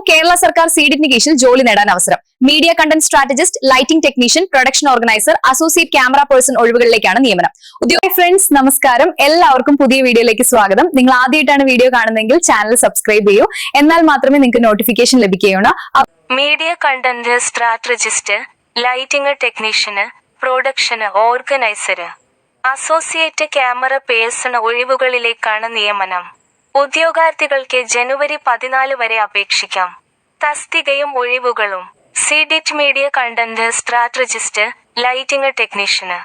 കേരള സർക്കാർ സീഡിറ്റിന് കീഴിൽ ജോലി നേടാൻ അവസരം. Media content strategist, lighting technician, production organiser, associate camera person ഒഴിവുകളിലേക്കാണ് നിയമനം. ഫ്രണ്ട്സ് നമസ്കാരം, എല്ലാവർക്കും പുതിയ വീഡിയോയിലേക്ക് സ്വാഗതം. നിങ്ങൾ ആദ്യമായിട്ടാണ് വീഡിയോ കാണുന്നതെങ്കിൽ ചാനൽ സബ്സ്ക്രൈബ് ചെയ്യൂ, എന്നാൽ മാത്രമേ നിങ്ങൾക്ക് നോട്ടിഫിക്കേഷൻ ലഭിക്കുകയുള്ളൂ. Media content strategist, lighting technician, production organiser, associate camera person ഒഴിവുകളിലേക്കാണ് നിയമനം. ഉദ്യോഗാർത്ഥികൾക്ക് ജനുവരി 14 വരെ അപേക്ഷിക്കാം. തസ്തികയും ഒഴിവുകളും: C-DIT media content strategist, lighting technician,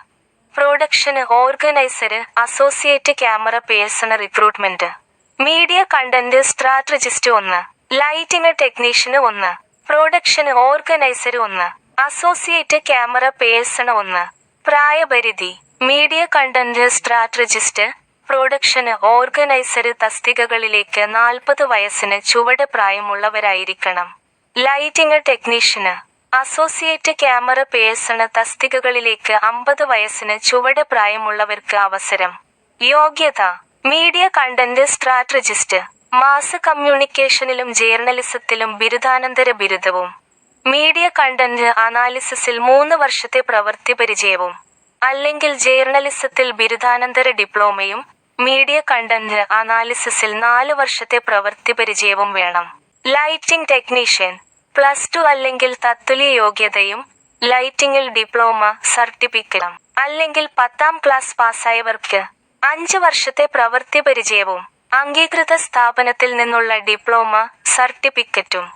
production organiser, associate camera person recruitment. Media content strategist 1, lighting technician 1, production organiser 1, associate camera person 1. പ്രായപരിധി: media content strategist, production organiser തസ്തികകളിലേക്ക് 40 വയസ്സിന് ചുവടെ പ്രായമുള്ളവരായിരിക്കണം. Lighting technician, associate camera person തസ്തികകളിലേക്ക് 50 വയസ്സിന് ചുവടെ പ്രായമുള്ളവർക്ക് അവസരം. യോഗ്യത: മീഡിയ കണ്ടന്റ് സ്ട്രാറ്റജിസ്റ്റ്, മാസ് കമ്മ്യൂണിക്കേഷനിലും ജേർണലിസത്തിലും ബിരുദാനന്തര ബിരുദവും, മീഡിയ കണ്ടന്റ് അനാലിസിസിൽ 3 വർഷത്തെ പ്രവൃത്തി പരിചയവും, അല്ലെങ്കിൽ ജേർണലിസത്തിൽ ബിരുദാനന്തര ഡിപ്ലോമയും മീഡിയ കണ്ടന്റ് അനാലിസിസിൽ 4 വർഷത്തെ പ്രവൃത്തി പരിചയവും വേണം. ലൈറ്റിംഗ് ടെക്നീഷ്യൻ, +2 അല്ലെങ്കിൽ തത്തുല്യ യോഗ്യതയും ലൈറ്റിംഗിൽ ഡിപ്ലോമ, സർട്ടിഫിക്കറ്റും അല്ലെങ്കിൽ 10ാം ക്ലാസ് പാസ്സായവർക്ക് 5 വർഷത്തെ പ്രവൃത്തി പരിചയവും അംഗീകൃത സ്ഥാപനത്തിൽ നിന്നുള്ള ഡിപ്ലോമ, സർട്ടിഫിക്കറ്റും.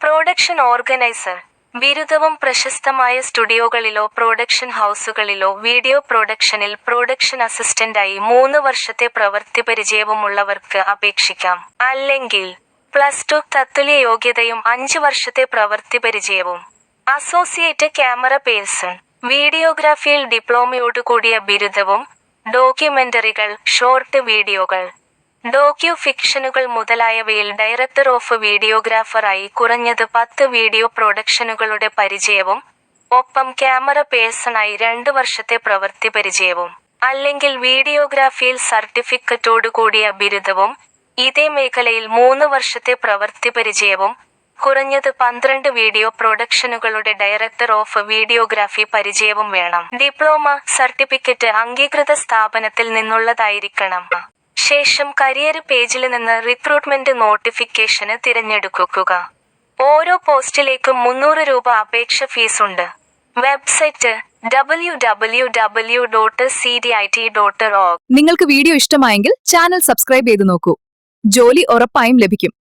പ്രൊഡക്ഷൻ ഓർഗനൈസർ, ബിരുദവും പ്രശസ്തമായ സ്റ്റുഡിയോകളിലോ പ്രൊഡക്ഷൻ ഹൗസുകളിലോ വീഡിയോ പ്രൊഡക്ഷനിൽ പ്രൊഡക്ഷൻ അസിസ്റ്റന്റായി 3 വർഷത്തെ പ്രവൃത്തി പരിചയവുമുള്ളവർക്ക് അപേക്ഷിക്കാം. അല്ലെങ്കിൽ +2 തത്തുല്യ യോഗ്യതയും 5 വർഷത്തെ പ്രവൃത്തി പരിചയവും. അസോസിയേറ്റ് ക്യാമറ പേഴ്സൺ, വീഡിയോഗ്രാഫിയിൽ ഡിപ്ലോമയോടുകൂടിയ ബിരുദവും, ഡോക്യുമെന്ററികൾ, ഷോർട്ട് വീഡിയോകൾ, ഡോക്യു ഫിക്ഷനുകൾ മുതലായവയിൽ ഡയറക്ടർ ഓഫ് വീഡിയോഗ്രാഫറായി കുറഞ്ഞത് 10 വീഡിയോ പ്രൊഡക്ഷനുകളുടെ പരിചയവും, ഒപ്പം ക്യാമറ പേഴ്സണായി 2 വർഷത്തെ പ്രവൃത്തി പരിചയവും. അല്ലെങ്കിൽ വീഡിയോഗ്രാഫിയിൽ സർട്ടിഫിക്കറ്റോടുകൂടിയ ബിരുദവും ഇതേ മേഖലയിൽ 3 വർഷത്തെ പ്രവൃത്തി പരിചയവും കുറഞ്ഞത് 12 വീഡിയോ പ്രൊഡക്ഷനുകളുടെ ഡയറക്ടർ ഓഫ് വീഡിയോഗ്രാഫി പരിചയവും വേണം. ഡിപ്ലോമ, സർട്ടിഫിക്കറ്റ് അംഗീകൃത സ്ഥാപനത്തിൽ നിന്നുള്ളതായിരിക്കണം. ശേഷം കരിയർ പേജിൽ നിന്ന് റിക്രൂട്ട്മെന്റ് നോട്ടിഫിക്കേഷന് തിരഞ്ഞെടുക്കുക. ഓരോ പോസ്റ്റിലേക്കും 300 രൂപ അപേക്ഷ ഫീസുണ്ട്. Website www.cdit.org. നിങ്ങൾക്ക് വീഡിയോ ഇഷ്ടമായെങ്കിൽ ചാനൽ സബ്സ്ക്രൈബ് ചെയ്ത് നോക്കൂ. ജോലി ഉറപ്പായും ലഭിക്കും.